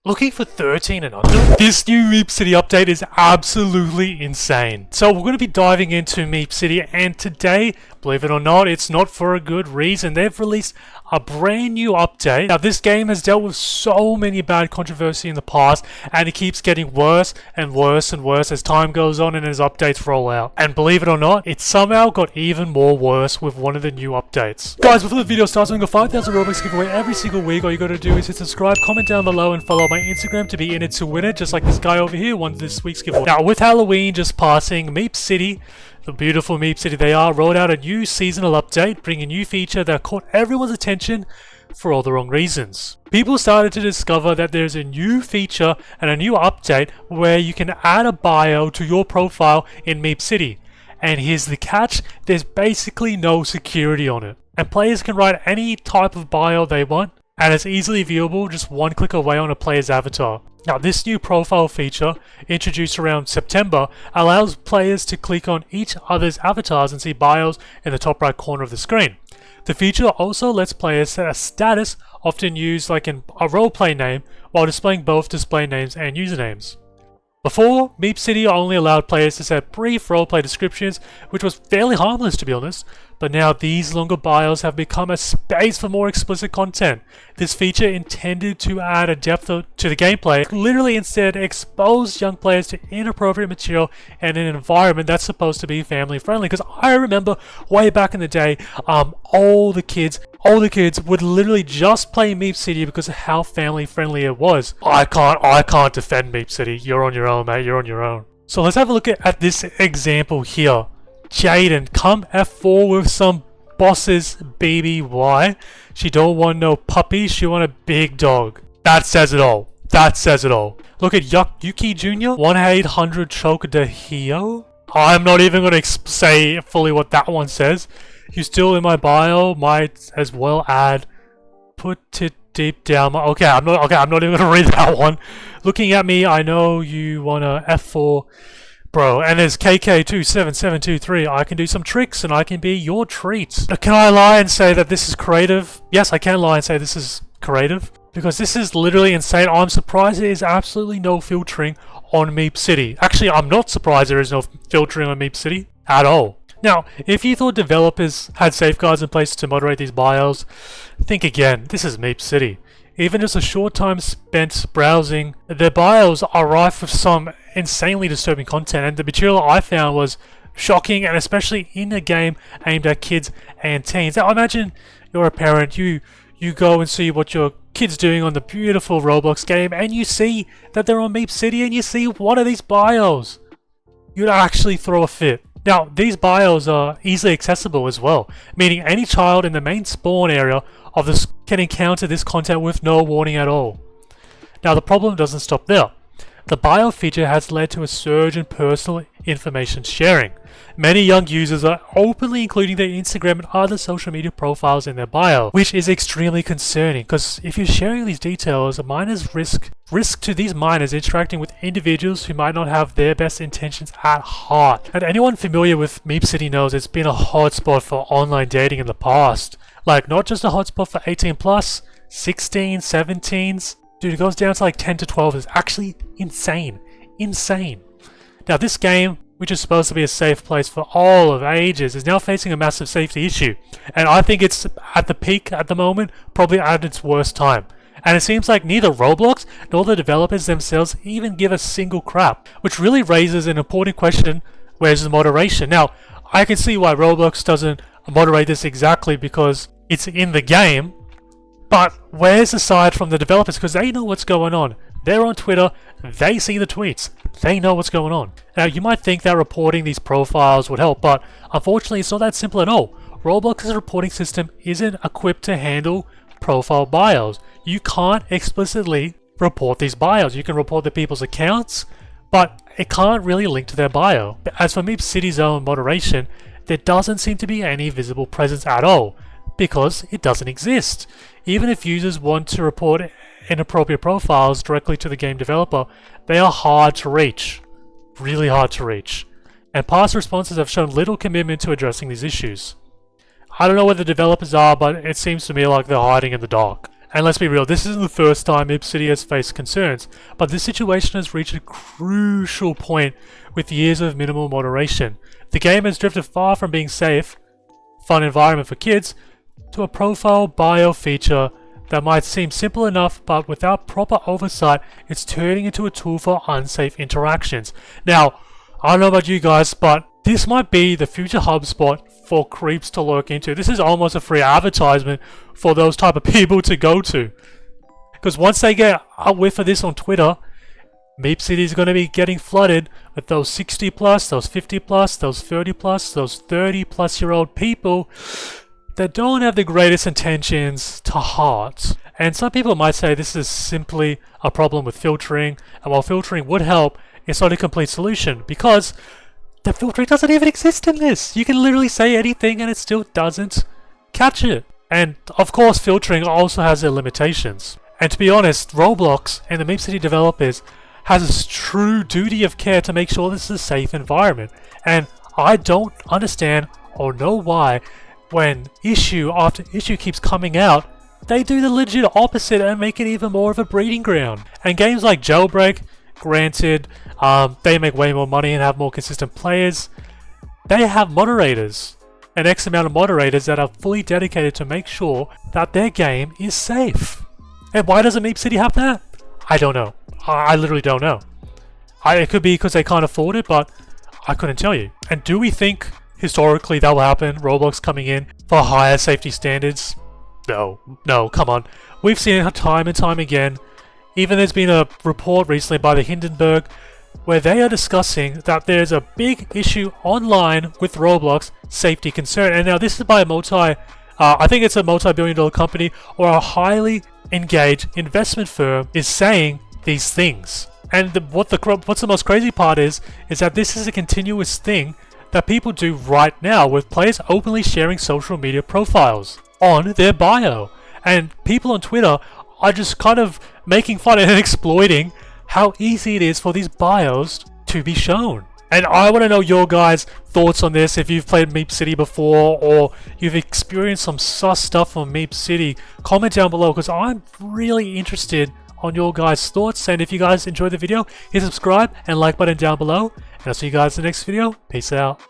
Looking for 13 and under? This new MeepCity update is absolutely insane. So we're going to be diving into MeepCity, and today, believe it or not, it's not for a good reason. They've released a brand new update. Now this game has dealt with so many bad controversy in the past, and it keeps getting worse and worse and worse as time goes on and as updates roll out. And believe it or not, it somehow got even more worse with one of the new updates. Guys, before the video starts, I'm doing a 5,000 Robux giveaway every single week. All you gotta do is hit subscribe, comment down below, and follow my Instagram to be in it to win it, just like this guy over here won this week's giveaway. Now with Halloween just passing, MeepCity, the beautiful MeepCity they are, rolled out a new seasonal update, bringing a new feature that caught everyone's attention for all the wrong reasons. People started to discover that there's a new feature and a new update where you can add a bio to your profile in MeepCity. And here's the catch, there's basically no security on it. And players can write any type of bio they want, and it's easily viewable just one click away on a player's avatar. Now this new profile feature, introduced around September, allows players to click on each other's avatars and see bios in the top right corner of the screen. The feature also lets players set a status, often used like in a roleplay name, while displaying both display names and usernames. Before, MeepCity only allowed players to set brief roleplay descriptions, which was fairly harmless to be honest, but now these longer bios have become a space for more explicit content. This feature, intended to add a depth to the gameplay, literally instead exposed young players to inappropriate material in an environment that's supposed to be family friendly. Because I remember way back in the day, all the kids would literally just play MeepCity because of how family friendly it was. I can't defend MeepCity. You're on your own, mate. You're on your own. So let's have a look at this example here. Jaden, come F4 with some boss's BBY. She don't want no puppy, she want a big dog. That says it all. That says it all. Look at Yuki Jr. 1-800 choke Dahio. I'm not even going to say fully what that one says. You still in my bio, might as well add put it deep down my... Okay, I'm not even going to read that one. Looking at me, I know you want a F4... Bro, and there's KK27723. I can do some tricks and I can be your treat. Can I lie and say that this is creative? Yes, I can lie and say this is creative. Because this is literally insane. I'm surprised there is absolutely no filtering on MeepCity. Actually, I'm not surprised there is no filtering on MeepCity at all. Now, if you thought developers had safeguards in place to moderate these bios, think again. This is MeepCity. Even just a short time spent browsing, their bios are rife with some insanely disturbing content, and the material I found was shocking, and especially in a game aimed at kids and teens. Now imagine you're a parent, you go and see what your kid's doing on the beautiful Roblox game, and you see that they're on MeepCity and you see one of these bios. You'd actually throw a fit. Now, these bios are easily accessible as well, meaning any child in the main spawn area of this can encounter this content with no warning at all. Now, the problem doesn't stop there. The bio feature has led to a surge in personal information sharing. Many young users are openly including their Instagram and other social media profiles in their bio, which is extremely concerning because if you're sharing these details, a minor's risk to these minors interacting with individuals who might not have their best intentions at heart. And anyone familiar with MeepCity knows it's been a hotspot for online dating in the past. Like, not just a hotspot for 18 plus, 16, 17s. Dude, it goes down to like 10 to 12. It's actually insane. Insane. Now this game, which is supposed to be a safe place for all of ages, is now facing a massive safety issue. And I think it's at the peak at the moment, probably at its worst time. And it seems like neither Roblox nor the developers themselves even give a single crap. Which really raises an important question, where's the moderation? Now, I can see why Roblox doesn't moderate this exactly because it's in the game. But where's the side from the developers? Because they know what's going on. They're on Twitter, they see the tweets, they know what's going on. Now you might think that reporting these profiles would help, but unfortunately it's not that simple at all. Roblox's reporting system isn't equipped to handle profile bios. You can't explicitly report these bios. You can report the people's accounts, but it can't really link to their bio. As for MeepCity's own moderation, there doesn't seem to be any visible presence at all, because it doesn't exist. Even if users want to report inappropriate profiles directly to the game developer, they are hard to reach. Really hard to reach. And past responses have shown little commitment to addressing these issues. I don't know where the developers are, but it seems to me like they're hiding in the dark. And let's be real, this isn't the first time MeepCity has faced concerns, but this situation has reached a crucial point with years of minimal moderation. The game has drifted far from being safe, fun environment for kids, to a profile bio feature that might seem simple enough, but without proper oversight, it's turning into a tool for unsafe interactions. Now, I don't know about you guys, but this might be the future HubSpot for creeps to lurk into. This is almost a free advertisement for those type of people to go to. Because once they get a whiff of this on Twitter, MeepCity is going to be getting flooded with those 60 plus, those 50 plus, those 30 plus, those 30 plus year old people that don't have the greatest intentions to heart. And some people might say this is simply a problem with filtering, and while filtering would help, it's not a complete solution because the filtering doesn't even exist in this. You can literally say anything and it still doesn't catch it. And of course filtering also has their limitations. And to be honest, Roblox and the MeepCity developers has a true duty of care to make sure this is a safe environment. And I don't understand or know why when issue after issue keeps coming out, they do the legit opposite and make it even more of a breeding ground. And games like Jailbreak, granted, they make way more money and have more consistent players. They have moderators, an X amount of moderators that are fully dedicated to make sure that their game is safe. And why doesn't MeepCity have that? I don't know. I literally don't know. It could be because they can't afford it, but I couldn't tell you. And do we think historically that will happen? Roblox coming in for higher safety standards? No, come on. We've seen it time and time again. Even there's been a report recently by the Hindenburg where they are discussing that there's a big issue online with Roblox safety concern. And now this is by a I think it's a multi-billion-dollar company or a highly engaged investment firm is saying these things. And what's the most crazy part is that this is a continuous thing that people do right now with players openly sharing social media profiles on their bio. And people on Twitter are just kind of making fun and exploiting how easy it is for these bios to be shown. And I want to know your guys' thoughts on this. If you've played MeepCity before or you've experienced some sus stuff on MeepCity, comment down below because I'm really interested on your guys' thoughts. And if you guys enjoyed the video, hit subscribe and like button down below. And I'll see you guys in the next video. Peace out.